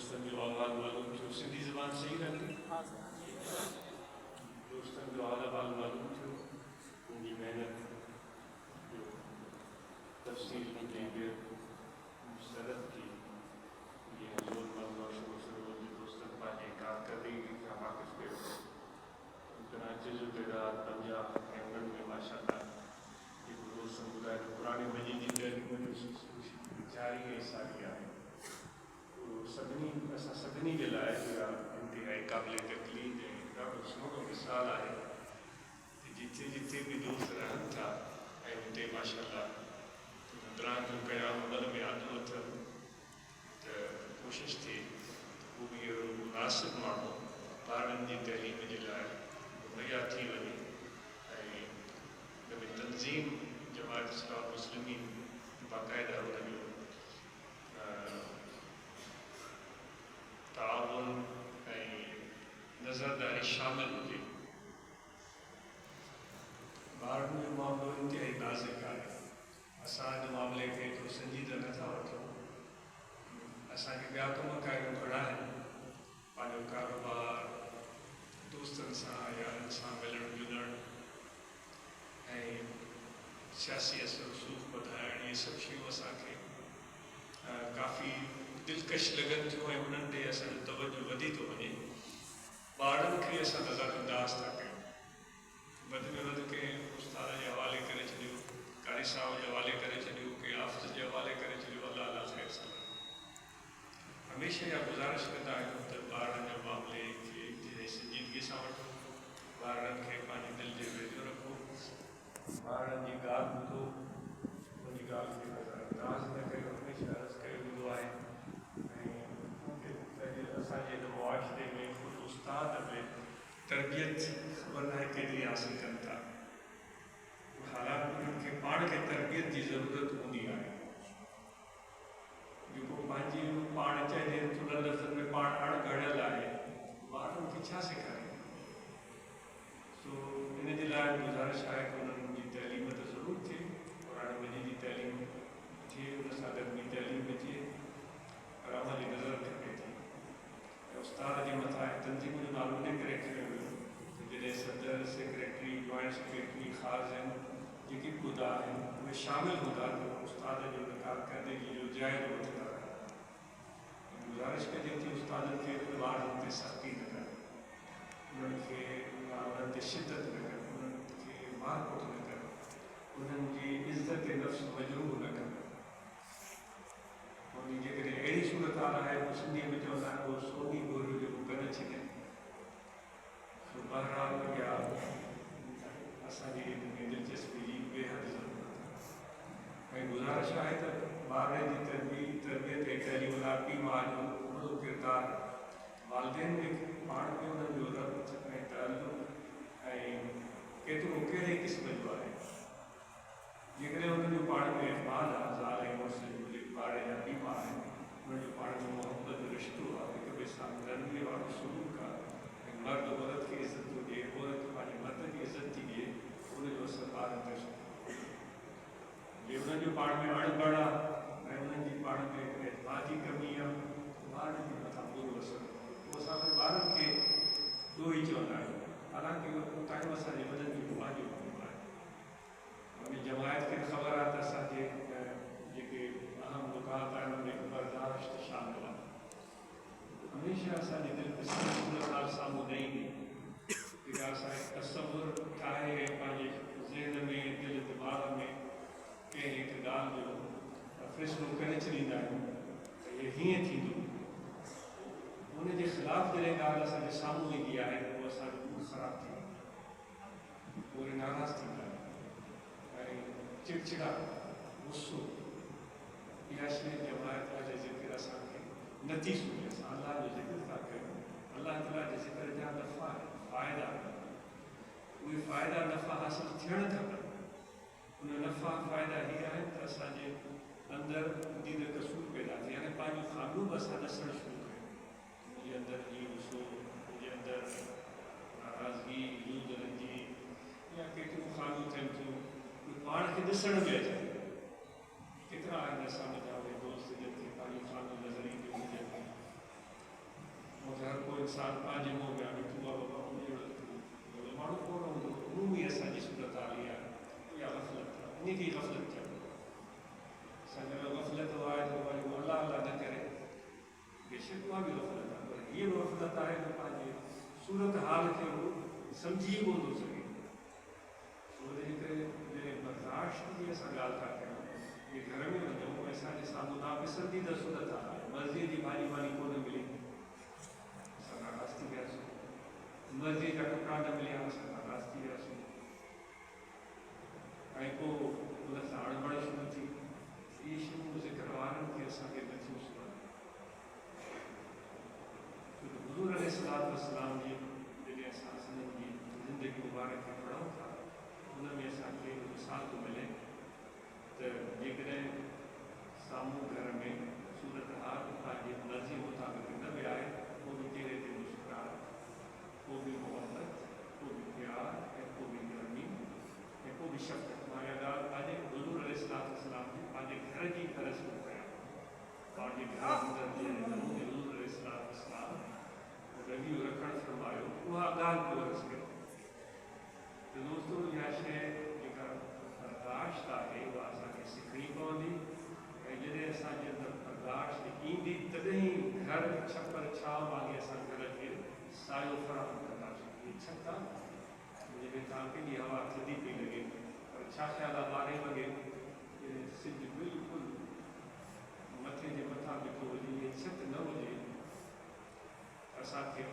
दोस्तनि जो अहवाल मालूम थियो। सिंधी ज़बान सही रहंदी? दोस्तनि जो हाल अहवाल मालूम थियो, उनकी मेहनत जो तफ़सील में कंहिंखे मुस्तरद की जीअं हज़ूर मौलाना शुरू जे दोस्तनि पंहिंजी कारकर्दगी खां वाक़िफ़ कयो। कराची जो तइदाद 50 ऐं उन्हनि में माशाअल्लाह जेको दोस्तनि ॿुधाए त पुराणी मजीद जी तहलीम जो सिलसिलो जारी ऐं सारी आहे। असां सभिनी जे लाइ इहा इंतिहाई क़ाबिल तकलीद ऐं ॾाढो सुहिणो मिसाल आहे कि जिथे जिथे भी दोस्त रहनि था ऐं हुते माशाअल्लाह मुद्रान जो क़याम अमल में आंदो अथनि त कोशिशि थिए हू बि अहिड़ो मुनासिब माण्हू ॿारनि जी तइलीम जे लाइ मुहैया थी वञे ऐं हुन में तंज़ीम जमात इस्लाम मुस्लिमीन बाक़ाइदा हुनजो ताउन ऐं नज़रदारी शामिल हुजे। ॿारनि जो मामिलो इंतिहाई नाज़ुक आहे। असां हिन मामले खे एतिरो संजीदा नथा वठूं। असांखे ॿिया कम कारियूं घणा आहिनि, पंहिंजो कारोबार, दोस्तनि सां यारनि सां मिलणु जुलणु ऐं सियासी असर रसूख़ वधाइणु, इहे सभु शयूं असांखे काफ़ी दिलकश लॻनि थियूं ऐं उन्हनि ते असांजो तवजो वधी थो वञे। ॿारनि खे असां नज़रअंदाज़ था कयूं। वधि में वधि कंहिं उस्ताद जे हवाले करे छॾियो, कारी साहब जे हवाले करे छॾियो, कंहिं आफ़िस जे हवाले करे छॾियो। अलाह अला ख़ैर सां हमेशह इहा गुज़ारिश कंदा आहियूं त ॿारनि जे मामले खे इंतिहाई संजीदगी सां वठो, ॿारनि खे पंहिंजे दिलि जे वेझो रखो, ॿारनि जी ॻाल्हि ॿुधो, उनजी ॻाल्हि खे नज़रअंदाज़ न कयो। हमेशह अर्ज़ु कयो वेंदो आहे ऐं असांजे हिन मुआशिरे में ख़ुदि उस्ताद में तरबियत ख़बर नाहे केतिरी हासिलु कनि था। हालांकि उन्हनि खे पाण खे तरबियत जी ज़रूरत हूंदी आहे। जेको पंहिंजी पाण चइजे थुल्हनि लफ़्ज़नि में पाण अणगढ़ियल आहे, ॿारनि खे छा सेखारे? सो इन जे लाइ गुज़ारिश आहे कि उन्हनि जी तइलीम त ज़रूरु थिए, पुराणे मजीद जी तइलीम थिए, उन सां गॾु ॿी तइलीम बि थिए, पर अमल जी नज़र खपे थी। ऐं उस्ताद जे मथां तंज़ीम जो नालो इन करे खयो वियो त जॾहिं सदर, सेक्रेटरी, जॉइंट सेक्रेटरी, ख़ाज़िन जेके बि उहिदा आहिनि उहे शामिल हूंदा त उस्ताद जो कारकर्दगी जो जाइज़ो वठंदा। गुज़ारिश कजे थी उस्तादनि खे ॿारनि ते सख़्ती न कनि, उन्हनि खे उन्हनि ते शिदत न कनि, उन्हनि खे मारकुट न कनि, उन्हनि जी इज़त नफ़्स मजरूह न कनि। उन जेकॾहिं अहिड़ी सूरत हाल आहे, सिंधीअ में चवंदा आहिनि उहो सोनी गोरियूं जेको कनि छॾनि। बहरहाल इहा असांजी दिलचस्पी जी बेहद ज़रूरत आहे ऐं गुज़ारिश आहे त ॿार जी तरबियत ऐं तइलीम लाइ पीउ माउ जो वॾो किरदारु वालिदैन में पाण में उन्हनि जो रब्त ऐं ताल्लुक़ ऐं केतिरो कहिड़े क़िस्म जो आहे। जेकॾहिं उन्हनि जो पाण में अहमाल आहे, ज़ाल ऐं मुड़ुस जो जेके ॿार जा पीउ माउ आहिनि, उन्हनि जो पाण में मोहबत जो रिश्तो आहे, हिक ॿिए सां नरमीअ वारो सलूक आहे ऐं मर्द औरत खे इज़त थो ॾिए, औरत पंहिंजे मर्द खे इज़त थी ॾिए, उनजो असरु ॿारनि ते जे उन्हनि जो पाण में अणबण आहे ऐं उन्हनि जी पाण में एतमाद जी कमी आहे, ॿारनि जे मथां पूरो असरु। पोइ असां वरी ॿारनि खे ॾोही चवंदा आहियूं, हालांकि टाइम असांजे वॾनि जो पंहिंजो कमु आहे। उन जमायत खे ख़बर आहे त असांजे जेके अहम नुकात आहिनि उनमें बर्दाश्त शामिल आहे। हमेशह असांजे दिलि में सूरत हाल साम्हूं न ईंदी जेका असांखे तसवुर ठाहे ऐं पंहिंजे ज़हन में दिलि दिमाग़ में कंहिं हिकु ॻाल्हि जो फ़ैसिलो करे छॾींदा आहियूं त इहे हीअं थींदो। उनजे ख़िलाफ़ु जॾहिं ॻाल्हि असांजे साम्हूं ईंदी आहे पोइ असांजो मूड ख़राबु थींदो आहे, पूरे नाराज़ थींदा आहियूं ऐं चिड़चिड़ा गुस्सो। इहा शइ जमायत जे ज़िक्र असांखे नथी सुझे। असां अलाह जो ज़िक्र था कयूं, अलाह ताला जे ज़िक्र जा नफ़ा फ़ाइदा, उहे फ़ाइदा नफ़ा हासिलु थियणु खपनि। उन नफ़ा फ़ाइदा हीअ आहिनि त असांजे अंदरि दीद कसूर पैदा थिए, यानी पंहिंजो ख़ामियूं बि असां ॾसणु शुरू कयूं। मुंहिंजे अंदरि हीउ गुस्सो, मुंहिंजे अंदरि नाराज़गी, यूं दिलनि जी या केतिरियूं ख़ामियूं थियनि थियूं, उहे पाण खे ॾिसण में अचनि। केतिरा आहिनि असां वटि उहे दोस्त जिन खे पंहिंजूं ख़ामियूं नज़र ईंदियूं हुजनि हर को इंसान पंहिंजे मुंह में आहे तूं आहे बाबा उन माण्हू कोन हूंदो उन बि असांजी सूरत हाली आहे इहा गफ़लत आहे इन खे गफ़लत चइबो आहे असांखे गफ़लत आहे त वरी उहो अलाह अलाह न करे बेशक उहा बि गफ़लत आहे पर हीअ बि गफ़लत आहे त पंहिंजे सूरत हाल खे उहो सम्झी कोन थो सघे छो जे करे जॾहिं बर्दाश्त जी असां ॻाल्हि था कयूं ये घर में वञूं असांजे साम्हूं नापसंदीदा सूरत आहे मर्ज़ी जी भाॼी वाली कोन मिली असां नाराज़ थी वियासीं मर्ज़ी जा कपिड़ा न मिलिया असां नाराज़ थी वियासीं ऐं पोइ उन सां अणबण शुरू थी इहे शयूं ज़िक्र वारनि खे असांखे नथियूं सुञाणनि छो त हुज़ूर अलैहिस्सलातु वस्सलाम जी जॾहिं असां असांजी ज़िंदगी मुबारक खे पढ़ूं था उन में असांखे मिसाल थो मिले त जेकॾहिं साम्हूं घर में सूरत हाल पंहिंजी मर्ज़ी मुताबिक़ न विहाए पोइ बि चेहरे ते मुस्कुराहट पोइ बि मोहबत पोइ बि प्यार ऐं पोइ बि गर्मी ऐं पोइ बि शफ़क़त मां इहा ॻाल्हि पंहिंजे हुज़ूर अलैहिस्सलातु वस्सलाम जी पंहिंजे घर जी तरह सां कयां पंहिंजे घर अंदरि जे नमूने हुज़ूर अलैहिस्सलातु वस्सलाम रवियूं रखणु फरमायो उहा ॻाल्हि पियो अर्ज़ु कयो त दोस्तो इहा शइ जेका बर्दाश्त आहे उहा असांखे सिखणी पवंदी ऐं जॾहिं असांजे अंदरि बर्दाश्त ईंदी तॾहिं घर छपर छांव वांगुरु असां घर खे सायो फ़राहम कंदासीं हीअ छित आहे जॾहिं तव्हां केॾी हवा थधी पई लॻे पर छा ख़्यालु आहे 12 वॻे सिज बिल्कुलु मथे जे मथां बीठो हुजे इहा छित न हुजे असांखे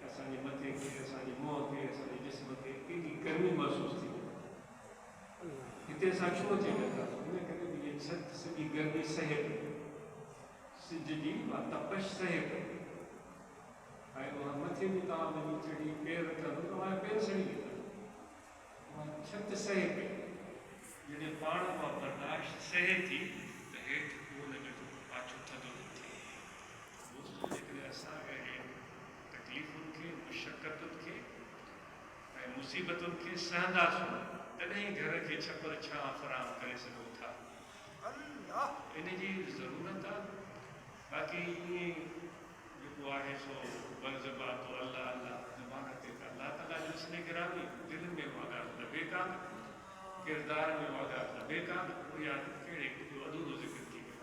असांजे मथे खे असांजे मुंहं खे असांजे जिस्म खे केॾी गर्मी महसूसु थी हिते असां छो अची वेंदा इन करे बि इहा छित सॼी गर्मी सहे पई सिज जी उहा तपश सहे पई ऐं उहा मथे बि तव्हां वञी चढ़ी पेर रखंदो त तव्हांजा पेर सड़ी वेंदा उहा छित सहे पई जॾहिं पाण उहा बर्दाश्त सहे थी त हेठि उहो हुनजो पाछो थधो थो थिए दोस्तो जेकॾहिं असां तकलीफ़ुनि खे मुशक़तुनि खे ऐं मुसीबतुनि खे सहंदासीं तॾहिं घर खे छपर छांव फ़राहम करे सघूं था इन जी ज़रूरत आहे बाक़ी ईअं जेको आहे सो बज़बातो अल्लाह अल्लाह ज़बान ते अल्लाह ताला जो इसने गिरामी दिलि में उहा ॻाल्हि लभे कान किरदार में उहा ॻाल्हि लभे कान उहा कहिड़े जो अधूरो ज़िक्र थी वियो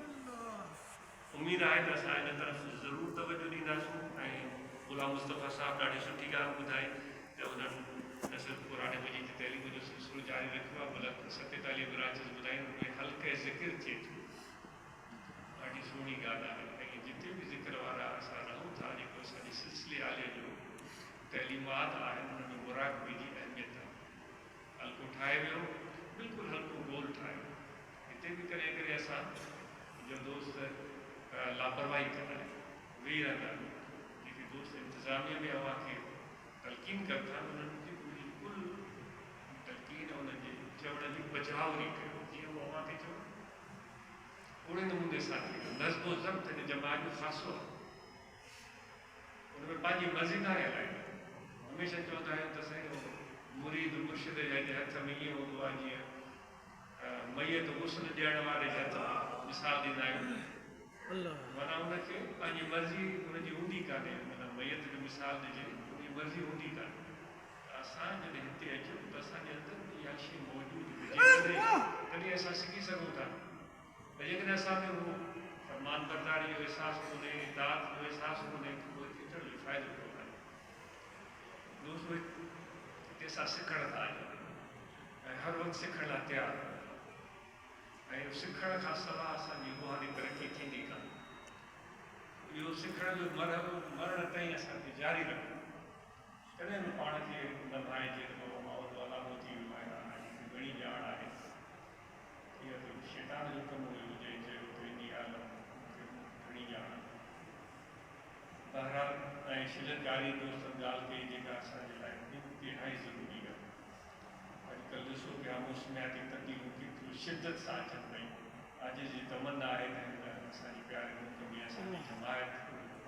उमेदु आहे त असां इन तरफ़ ज़रूरु तवजो ॾींदासीं ऐं ग़ुलाम मुस्तफ़ा साहिबु ॾाढी सुठी ॻाल्हि ॿुधाई त उन्हनि न सिर्फ़ु क़ुरान मजीद जी तइलीम जो सिलसिलो जारी रखियो आहे बल्कि 47 ब्रांचिस ॿुधाई उनमें हल्के ज़िक्र थिए थो ॾाढी सुहिणी ॻाल्हि आहे ऐं जिते बि ज़िक्र वारा असां रहूं था जेको असांजे सिलसिले आले जो तइलीमात आहिनि उन में मुराक़बे जी अहमियत आहे हल्को ठाहे वियो बिल्कुलु हल्को गोल ठाहियो हिते बि करे करे असां जो दोस्त लापरवाही कंदा आहिनि वेही रहंदा आहिनि जेके दोस्त इंतिज़ामिया में अव्हांखे तलक़ीन कनि था उन्हनि खे बिल्कुलु तलक़ीन उनजे चवण जी बचावरी कयो जीअं उहो अव्हांखे चओ ओड़े नमूने सां थी वियो नज़्बो ज़ब्त हिन जमात जो ख़ासो आहे उन में पंहिंजी मर्ज़ी न हलाईंदा हमेशह चवंदा आहियूं त साईं मुरीद मुर्शिद जे हथ में ईअं हूंदो आहे जीअं मैयत गुस्ल ॾियण वारे जे हथ में मिसाल ॾींदा आहियूं माना उनखे पंहिंजी मर्ज़ी हुनजी हूंदी कान्हे माना मैयत जो मिसाल ॾिजे उनजी मर्ज़ी हूंदी कान्हे असां जॾहिं हिते अचूं त असांजे अंदरि इहा शइ मौजूदु हुजे तॾहिं असां सिखी सघूं था त जेकॾहिं असां में उहो फरमान बरदारी जो अहसासु कोन्हे इताअत जो अहसासु कोन्हे त उहो एतिरो जो फ़ाइदो कोन्हे दोस्तो हिते असां सिखण था आहियूं ऐं हर वक़्तु सिखण लाइ तयारु ऐं सिखण खां सवाइ असांजी रूहानी तरक़ी थींदी कान इहो सिखण जो मरहलो मरण ताईं असांखे जारी रखूं कॾहिं बि पाण खे न भाइजे त मां वॾो अलामो थी वियो आहियां घणी ॼाण आहे इहा त शैतान जो कमु हुजे चयो त इन आलम घणी ॼाण बहरहाल ऐं शिजतकारी दोस्तनि ॻाल्हि कई जेका असांजे लाइ इंतिहाई ज़रूरी आहे अॼुकल्ह ॾिसो पिया मौसमियाती तब्दीलियूं केतिरियूं शिदत सां अचनि पयूं अॼु जी तमन्ना आहे त हिन असांजे प्यारे मुल्क में असांजी जमायत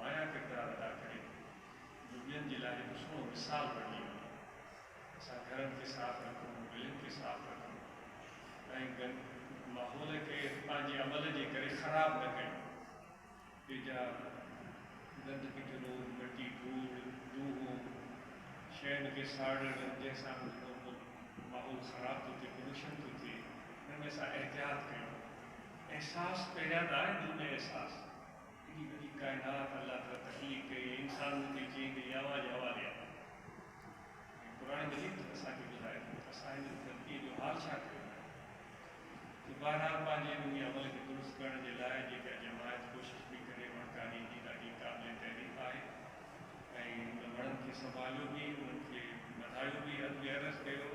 माया किरदारु अदा करे जो ॿियनि जे लाइ हिकु सुहिणो मिसाल बणिजी वञे असां घरनि खे साफ़ु रखूं दिलनि खे साफ़ु रखूं ऐं माहौल खे पंहिंजे अमल जे करे ख़राबु न कयूं ॿिए जा गंद किचरो, मिट्टी, धूल, दूहों, शहर के साड़न जैसा माहौल ख़राब थो थिए, पोल्यूशन थो थिए, हिन में असां एहतियात कयूं। एहसास पहिरियां त आहे दिलि में एहसास, एॾी वॾी काइनात अल्लाह ताला तख़लीक़ कई, इंसान खे चई त आवाज़ हवाले आहे। पुराणे मजीद असांखे ॿुधाए थो असां हिन धरतीअ जो हाल छा कयूं। बहरहाल पंहिंजे उन अमल खे दुरुस्त करण जे लाइ जेका जमायत कोशिशि बि करे, वणकारी जी ॾाढी क़ाबिल तहरीफ़ आहे ऐं उन वणनि खे संभालियो बि, उन्हनि खे वधायो बि, अॻिते अर्ज़ु कयो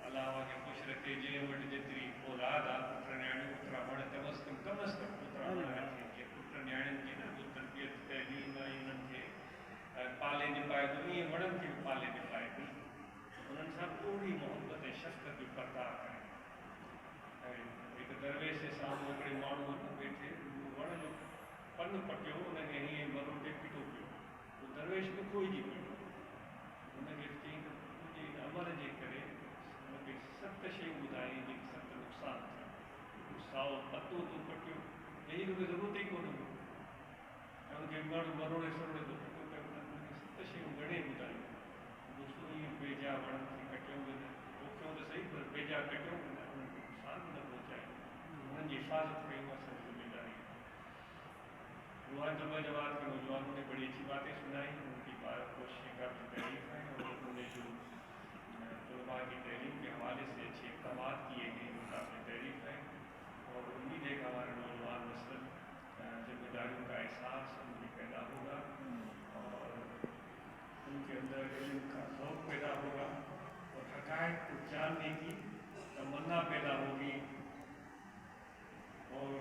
अलाह खे ख़ुशि रखे। जंहिं वटि जेतिरी औलाद आहे, पुट नियाणियूं, ओतिरा वण कम अज़ कम ओतिरा वण रखे, जीअं पुट नियाणियुनि जी न तरबियत तइलीम ऐं उन्हनि खे पाले निभाए थो, ईअं वणनि खे बि पाले निभाए थी, उन्हनि सां पूरी मोहबत ऐं शफ़क़त जो बरताव करे। ऐं हिकु दरवेश जे साम्हूं हिकिड़े माण्हूअ वेठे वण जो पन पटियो, उनखे हीअं मरोड़े पिटो पियो, उहो दरवेश बि खोइजी पियो। उनखे चई त तुंहिंजे हिन अमल जे करे उनखे 7 शयूं ॿुधाई जेके 7 नुक़सान थिया। साओ पतो तो पटियो, यही तोखे ज़रूरत ई कोन्हे, ऐं उनखे मरोड़े सरोड़े तो पिटो पियो, उनखे 7 शयूं घणे ॿुधायूं। दोस्तो ईअं बेजा वणनि खे कटियूं बि न, पोखियूं त सही पर बेजा कटियूं बि न, उन्हनि खे नुक़सान बि न पहुचायूं, उन्हनि जी हिफ़ाज़त कयूं, असांजी ज़िम्मेदारी। रुहानी जमात के नौजवानों ने बड़ी अच्छी बातें सुनाई, उनकी कोशिशें काफ़ी तहरीफ हैं और उन्होंने जो तलबा की तहरीम के हवाले से अच्छे इक़दाम किए हैं वो काफ़ी तहरीफ है। और उम्मीद है कि हमारे नौजवान नस्ल जिम्मेदारियों का एहसास उनमें पैदा होगा और उनके अंदर इल्म का शौक़ पैदा होगा और हक़ाइक़ को जानने की तमन्ना पैदा होगी और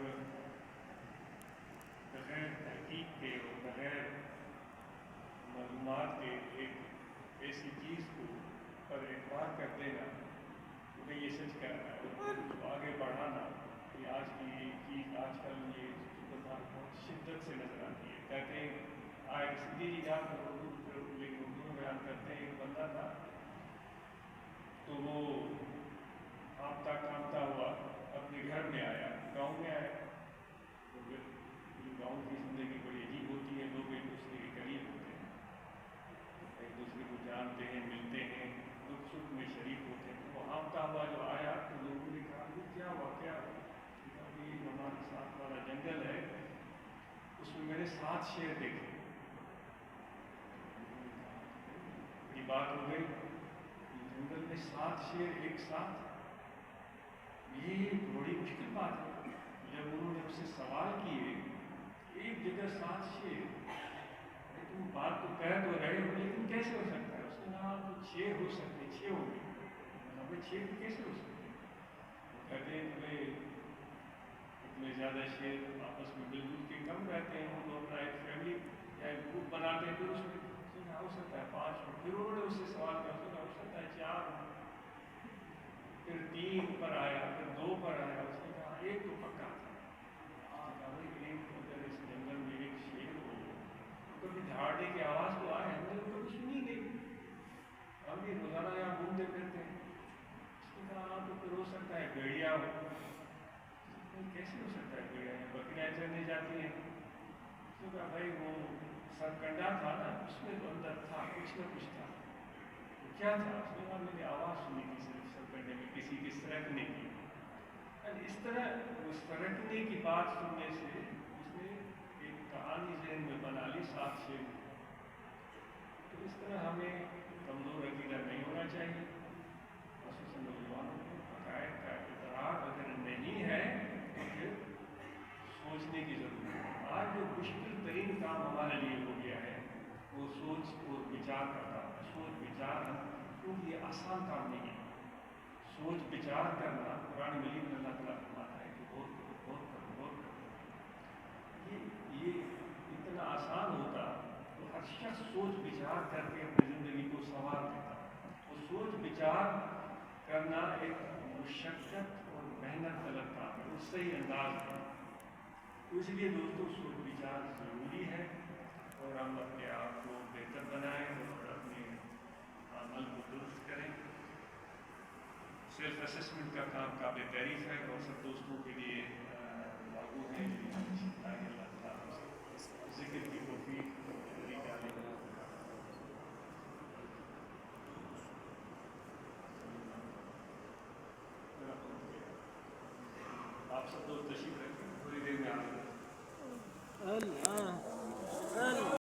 बग़ैर तहक़ीक़ के और बग़ैर मालूमात के एक ऐसी चीज़ को पर एतबार कर देना, उन्हें ये सच कहना है, उसको आगे बढ़ाना, कि आज की ये चीज़ आजकल ये बहुत शिद्दत से नजर आती है। कहते हैं आए सीधी जी जान लेकिन उर्दू में बयान करते हैं, एक बंदा था तो वो कांपता कांपता हुआ अपने घर में आया, गाँव में आया। तो गाँव की ज़िंदगी बड़ी अजीब होती है, लोग एक दूसरे के करीब होते हैं, एक दूसरे को जानते हैं, मिलते हैं, दुख सुख में शरीक होते हैं। वो हाँफता हुआ जो आया तो लोगों ने कहा वो क्या हुआ, क्या हुआ? अभी हमारे साथ वाला जंगल है, उसमें मैंने 7 शेर देखे। ये बात हो गई, जंगल में 7 शेर एक साथ, ये बड़ी मुश्किल बात है। जब उन्होंने उससे सवाल किए, एक जगह 7 शेर, तुम बात तो कह तो रहे हो लेकिन कैसे हो सकता है? उसने कहा तो 6 हो सकते, 6 हो गए, हमें 6 भी कैसे हो सकते? वो कहते हैं तुम्हें इतने ज़्यादा शेर आपस में मिलजुल के कम रहते हैं, वो अपना एक फैमिली या एक ग्रुप बनाते हैं, फिर उसमें हो सकता है 5 हो। फिर उन्होंने उससे सवाल किया, उसने हो सकता है 4 हो, फिर 3 पर आया, फिर 2 पर आया, उसने कहा 1 तो पक्का था। एक अगर इस जंगल में एक शेर हो, कभी दहाड़ने की आवाज़ तो आए, हमने तो कभी सुनी नहीं, हम भी रोज़ाना यहाँ घूमते फिरते हैं। उसने कहा तो फिर हो सकता है भेड़िया हो। कैसे हो सकता है भेड़िया? बकरियाँ चरने जाती हैं। उसने कहा भाई वो सरकंडा था ना, उसमें तो अंदर था, कुछ न कुछ था। तो क्या था? उसने कहा मैंने आवाज़ सुनी थी सिर्फ सरकंडे में किसी की सरकने की। इस तरह उस सरकने की बात सुनने से उसने एक कहानी ज़हन में बना ली 7 शेर। तो इस तरह हमें कमज़ोर अक़ीदा नहीं होना चाहिए। ख़ुसूसन नौजवानों को हक़ाइक़ का इक़रार अगर नहीं है तो फिर सोचने की ज़रूरत है। आज जो मुश्किल तरीन काम हमारे लिए हो गया है वो सोच और विचार का काम है। सोच विचार क्योंकि ये आसान काम नहीं है। सोच विचार करना कुरान मजीद में अल्लाह ताला फरमाता है कि गौर करो। ये इतना आसान होता तो हर शख्स सोच विचार करके अपनी ज़िंदगी को संवार देता। वो सोच विचार करना एक मुशक्क़त और मेहनत तलब काम है, वो सही अंदाज है। तो इसलिए दोस्तों सोच विचार ज़रूरी है और हम अपने आप को बेहतर बनाएं और अपने अमल को दुरुस्त करें। सेल्फ असेसमेंट का काम काबिल तारीफ़ है और सब दोस्तों के लिए लागू है।